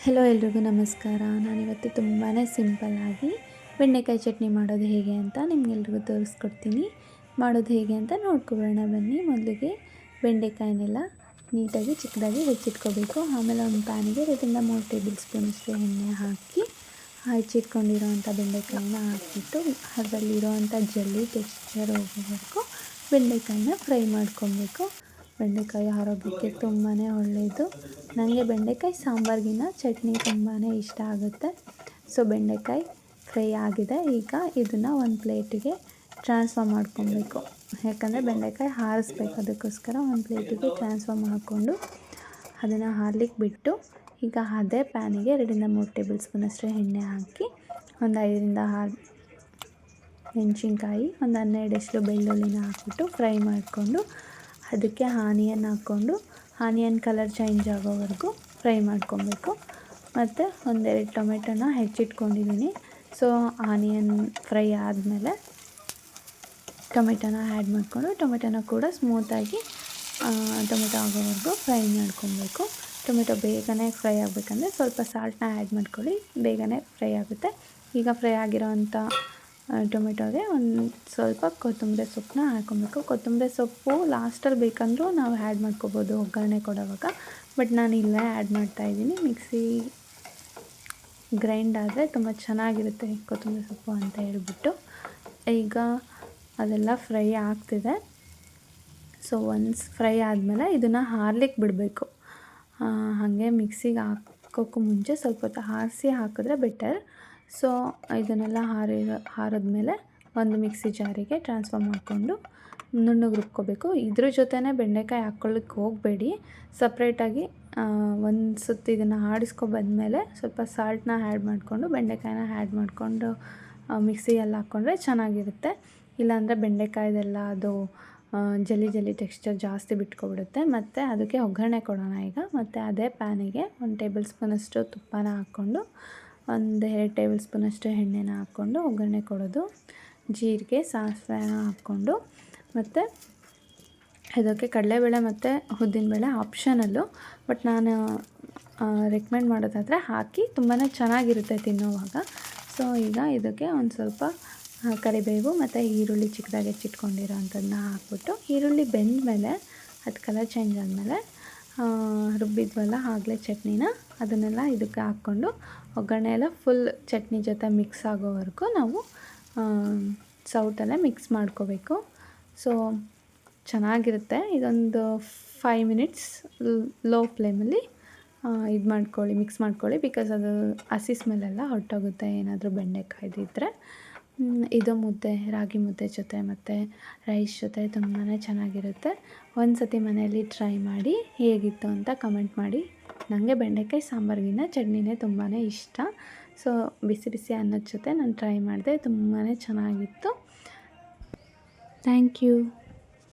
Hello ಎಲ್ರಿಗೂ ನಮಸ್ಕಾರ. ನಾನಿವತ್ತು ತುಂಬಾ ಸಿಂಪಲ್ಲಾಗಿ ಬೆಂಡೆಕಾಯಿ ಚಟ್ನಿ ಮಾಡೋದು ಹೇಗೆ ಅಂತ ನಿಮಗೆಲ್ರಿಗೂ ತೋರಿಸ್ಕೊಡ್ತೀನಿ. ಮಾಡೋದು ಹೇಗೆ ಅಂತ ನೋಡ್ಕೊಬರೋಣ ಬನ್ನಿ. ಮೊದಲಿಗೆ ಬೆಂಡೆಕಾಯಿನೆಲ್ಲ ನೀಟಾಗಿ ಚಿಕ್ಕದಾಗಿ ಹೆಚ್ಚಿಟ್ಕೋಬೇಕು. ಆಮೇಲೆ ಒಂದು ಪ್ಯಾನಿಗೆ 2-3 ಟೇಬಲ್ ಸ್ಪೂನಷ್ಟು ಎಣ್ಣೆ ಹಾಕಿ ಹೆಚ್ಚಿಟ್ಕೊಂಡಿರೋವಂಥ ಬೆಂಡೆಕಾಯಿನ ಹಾಕಿಬಿಟ್ಟು ಅದರಲ್ಲಿರೋವಂಥ ಜಲ್ಲಿ ಟೆಕ್ಸ್ಚರ್ ಹೋಗೋವರೆಗೂ ಬೆಂಡೆಕಾಯಿನ ಫ್ರೈ ಮಾಡ್ಕೊಬೇಕು. ಬೆಂಡೆಕಾಯಿ ಆರೋಗ್ಯಕ್ಕೆ ತುಂಬಾ ಒಳ್ಳೆಯದು. ನನಗೆ ಬೆಂಡೆಕಾಯಿ ಸಾಂಬಾರ್ಗಿನ್ನ ಚಟ್ನಿ ತುಂಬಾ ಇಷ್ಟ ಆಗುತ್ತೆ. ಸೊ ಬೆಂಡೆಕಾಯಿ ಫ್ರೈ ಆಗಿದೆ. ಈಗ ಇದನ್ನು ಒಂದು ಪ್ಲೇಟಿಗೆ ಟ್ರಾನ್ಸ್ಫರ್ ಮಾಡ್ಕೊಬೇಕು. ಯಾಕಂದರೆ ಬೆಂಡೆಕಾಯಿ ಆರಿಸ್ಬೇಕು, ಅದಕ್ಕೋಸ್ಕರ ಒಂದು ಪ್ಲೇಟಿಗೆ ಟ್ರಾನ್ಸ್ಫರ್ ಮಾಡಿಕೊಂಡು ಅದನ್ನು ಆರ್ಲಿಕ್ಕೆ ಬಿಟ್ಟು ಈಗ ಅದೇ ಪ್ಯಾನಿಗೆ 2-3 ಟೇಬಲ್ ಸ್ಪೂನಷ್ಟು ಎಣ್ಣೆ ಹಾಕಿ ಒಂದು 5-6 ಮೆಣಸಿನ್ಕಾಯಿ, ಒಂದು 12 ಬೆಳ್ಳುಳ್ಳಿನ ಹಾಕ್ಬಿಟ್ಟು ಫ್ರೈ ಮಾಡಿಕೊಂಡು ಅದಕ್ಕೆ ಆನಿಯನ್ ಹಾಕ್ಕೊಂಡು ಆನಿಯನ್ ಕಲರ್ ಚೇಂಜ್ ಆಗೋವರೆಗೂ ಫ್ರೈ ಮಾಡ್ಕೊಬೇಕು. ಮತ್ತು 1-2 ಟೊಮೆಟೊನ ಹೆಚ್ಚಿಟ್ಕೊಂಡಿದ್ದೀನಿ. ಸೊ ಆನಿಯನ್ ಫ್ರೈ ಆದಮೇಲೆ ಟೊಮೆಟೊನ ಆ್ಯಡ್ ಮಾಡಿಕೊಂಡು ಟೊಮೆಟೊನ ಕೂಡ ಸ್ಮೂತಾಗಿ ಟೊಮೆಟೊ ಆಗೋವರೆಗೂ ಫ್ರೈ ಮಾಡ್ಕೊಬೇಕು. ಟೊಮೆಟೊ ಬೇಗನೆ ಫ್ರೈ ಆಗಬೇಕಂದ್ರೆ ಸ್ವಲ್ಪ ಸಾಲ್ಟನ್ನ ಆ್ಯಡ್ ಮಾಡ್ಕೊಳ್ಳಿ, ಬೇಗನೆ ಫ್ರೈ ಆಗುತ್ತೆ. ಈಗ ಫ್ರೈ ಆಗಿರೋವಂಥ ಟೊಮೆಟೊಗೆ ಒಂದು ಸ್ವಲ್ಪ ಕೊತ್ತಂಬರಿ ಸೊಪ್ಪನ್ನ ಹಾಕ್ಕೊಬೇಕು. ಕೊತ್ತಂಬರಿ ಸೊಪ್ಪು ಲಾಸ್ಟಲ್ಲಿ ಬೇಕಂದ್ರೂ ನಾವು ಆ್ಯಡ್ ಮಾಡ್ಕೋಬೋದು ಒಗ್ಗರಣೆ ಕೊಡೋವಾಗ, ಬಟ್ ನಾನು ಇಲ್ಲೇ ಆ್ಯಡ್ ಮಾಡ್ತಾಯಿದ್ದೀನಿ. ಮಿಕ್ಸಿ ಗ್ರೈಂಡ್ ಆದರೆ ತುಂಬ ಚೆನ್ನಾಗಿರುತ್ತೆ ಕೊತ್ತಂಬರಿ ಸೊಪ್ಪು ಅಂತ ಹೇಳ್ಬಿಟ್ಟು. ಈಗ ಅದೆಲ್ಲ ಫ್ರೈ ಆಗ್ತಿದೆ. ಸೊ ಒನ್ಸ್ ಫ್ರೈ ಆದಮೇಲೆ ಇದನ್ನು ಆರ್ಲಿಕ್ಕೆ ಬಿಡಬೇಕು. ಹಾಗೆ ಮಿಕ್ಸಿಗೆ ಹಾಕೋಕ್ಕೂ ಮುಂಚೆ ಸ್ವಲ್ಪ ಹೊತ್ತು ಆರಿಸಿ ಹಾಕಿದ್ರೆ ಬೆಟರ್. ಸೊ ಇದನ್ನೆಲ್ಲ ಆರಿದ್ಮೇಲೆ ಒಂದು ಮಿಕ್ಸಿ ಜಾರಿಗೆ ಟ್ರಾನ್ಸ್ಫರ್ ಮಾಡಿಕೊಂಡು ನುಣ್ಣಗೆ ರುಬ್ಕೋಬೇಕು. ಇದ್ರ ಜೊತೆನೇ ಬೆಂಡೆಕಾಯಿ ಹಾಕ್ಕೊಳ್ಳಿಕ್ಕೆ ಹೋಗಬೇಡಿ. ಸಪ್ರೇಟಾಗಿ ಒಂದು ಸುತ್ತು ಇದನ್ನು ಆಡಿಸ್ಕೊಬಂದ್ಮೇಲೆ ಸ್ವಲ್ಪ ಸಾಲ್ಟನ್ನ ಆ್ಯಡ್ ಮಾಡಿಕೊಂಡು ಬೆಂಡೆಕಾಯಿನ ಆ್ಯಡ್ ಮಾಡಿಕೊಂಡು ಮಿಕ್ಸಿಯಲ್ಲಿ ಹಾಕ್ಕೊಂಡ್ರೆ ಚೆನ್ನಾಗಿರುತ್ತೆ. ಇಲ್ಲಾಂದರೆ ಬೆಂಡೆಕಾಯ್ದೆಲ್ಲ ಅದು ಜಲ್ಲಿ ಟೆಕ್ಸ್ಚರ್ ಜಾಸ್ತಿ ಬಿಟ್ಕೊಬಿಡುತ್ತೆ. ಮತ್ತು ಅದಕ್ಕೆ ಒಗ್ಗರಣೆ ಕೊಡೋಣ ಈಗ. ಮತ್ತು ಅದೇ ಪ್ಯಾನಿಗೆ 1 ಟೇಬಲ್ ಸ್ಪೂನಷ್ಟು ತುಪ್ಪನ ಹಾಕ್ಕೊಂಡು 1-2 ಟೇಬಲ್ ಸ್ಪೂನಷ್ಟು ಎಣ್ಣೆನ ಹಾಕ್ಕೊಂಡು ಒಗ್ಗರಣೆ ಕೊಡೋದು. ಜೀರಿಗೆ, ಸಾಸಿವೆನ ಹಾಕ್ಕೊಂಡು ಮತ್ತು ಇದಕ್ಕೆ ಕಡಲೆಬೇಳೆ ಮತ್ತು ಉದ್ದಿನಬೇಳೆ ಆಪ್ಷನಲ್ಲು, ಬಟ್ ನಾನು ರೆಕಮೆಂಡ್ ಮಾಡೋದಾದರೆ ಹಾಕಿ, ತುಂಬಾ ಚೆನ್ನಾಗಿರುತ್ತೆ ತಿನ್ನೋವಾಗ. ಸೊ ಈಗ ಇದಕ್ಕೆ ಒಂದು ಸ್ವಲ್ಪ ಕರಿಬೇವು ಮತ್ತು ಈರುಳ್ಳಿ ಚಿಕ್ಕದಾಗಿ ಹೆಚ್ಚಿಟ್ಕೊಂಡಿರೋ ಅಂಥದ್ದನ್ನ ಹಾಕ್ಬಿಟ್ಟು ಈರುಳ್ಳಿ ಬೆಂದಮೇಲೆ ಅದು ಕಲರ್ ಚೇಂಜ್ ಆದಮೇಲೆ ರುಬ್ಬಿದ್ವಲ್ಲ ಆಗಲೇ ಚಟ್ನಿನ ಅದನ್ನೆಲ್ಲ ಇದಕ್ಕೆ ಹಾಕ್ಕೊಂಡು ಒಗ್ಗರಣೆ ಎಲ್ಲ ಫುಲ್ ಚಟ್ನಿ ಜೊತೆ ಮಿಕ್ಸ್ ಆಗೋವರೆಗೂ ನಾವು ಸೌಟಲ್ಲೇ ಮಿಕ್ಸ್ ಮಾಡ್ಕೋಬೇಕು. ಸೊ ಚೆನ್ನಾಗಿರುತ್ತೆ. ಇದೊಂದು 5 ಮಿನಿಟ್ಸ್ ಲೋ ಫ್ಲೇಮಲ್ಲಿ ಇದು ಮಾಡ್ಕೊಳ್ಳಿ, ಮಿಕ್ಸ್ ಮಾಡ್ಕೊಳ್ಳಿ. ಬಿಕಾಸ್ ಅದು ಹಸಿ ಸ್ಮೆಲ್ಲೆಲ್ಲ ಹೊರಟೋಗುತ್ತೆ ಏನಾದರೂ ಬೆಂಡೆಕಾಯ್ದಿದ್ದರೆ. ಇದು ಮುದ್ದೆ, ರಾಗಿ ಮುದ್ದೆ ಜೊತೆ ಮತ್ತು ರೈಸ್ ಜೊತೆ ತುಂಬಾ ಚೆನ್ನಾಗಿರುತ್ತೆ. ಒಂದು ಸತಿ ಮನೆಯಲ್ಲಿ ಟ್ರೈ ಮಾಡಿ ಹೇಗಿತ್ತು ಅಂತ ಕಮೆಂಟ್ ಮಾಡಿ. ನನಗೆ ಬೆಂಡೆಕಾಯಿ ಸಾಂಬಾರ್ಗಿನ್ನ ಚಟ್ನಿನೇ ತುಂಬಾ ಇಷ್ಟ. ಸೊ ಬಿಸಿ ಅನ್ನದ ಜೊತೆ ನಾನು ಟ್ರೈ ಮಾಡಿದೆ, ತುಂಬಾ ಚೆನ್ನಾಗಿತ್ತು. Thank you.